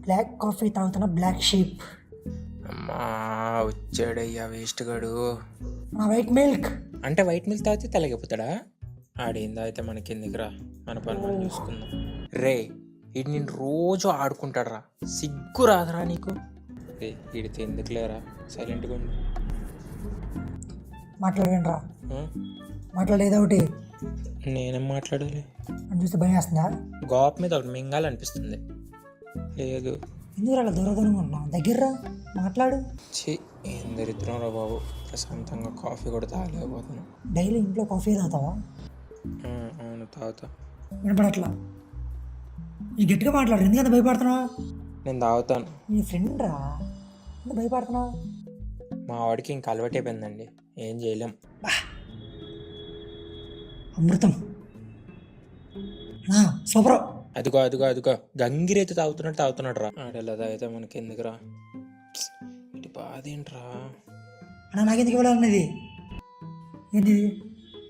Black coffee తాగుతున్న black sheep. అమ్మా వచ్చాడయ్యా వేస్ట్ గాడు. నా వైట్ మిల్క్. అంటే వైట్ మిల్క్ తాగితే తెల్లగిపోతాడా? ఆడేందా అయితే మనకెందుకురా, మన పని మనం చూసుకుందాం. రే ఇది నేను రోజు ఆడుకుంటాడరా, సిగ్గు రాదురా నీకు? రే వీడితే ఎందుకు లేరా, సైలెంట్గా ఉండు. మాట్లాడండి రా, ఆ? మాట్లాడేది ఒకటి. నేనేం మాట్లాడాలి? అని చూస్తే భయం వేస్తుందా? గోప్ మీద ఒకటి మింగాలనిపిస్తుంది. లేదు ఎందుకు అలా దూరం ఉంటున్నావు? దగ్గర రా, మాట్లాడు. ఛీ ఏం దరిద్రం రా బాబు, ప్రశాంతంగా కాఫీ కూడా తాగలేకపోతున్నాను. డైలీ ఇంట్లో కాఫీ తాగుతావా? అవును తాగుతా. వినపడట్లా, నీ గట్టిగా మాట్లాడు. ఎందుకంత భయపడుతున్నావు? నేను తాగుతాను. నీ ఫ్రెండ్ రా, ఎందుకు భయపడుతున్నావు? మా వాడికి ఇంక అలవాటైపోయిందండి, ఏం చేయలేం. అమృతం సూపర్. అదిగో అదిగో అదిగో గంగిరైతే తాగుతున్నాడు రా. ఆడేలా తాగితే మనకి ఎందుకురా, ఇటు బాధ ఏంట్రా. అన్నా నాకెందుకు ఇవ్వాలన్నది ఏంటి?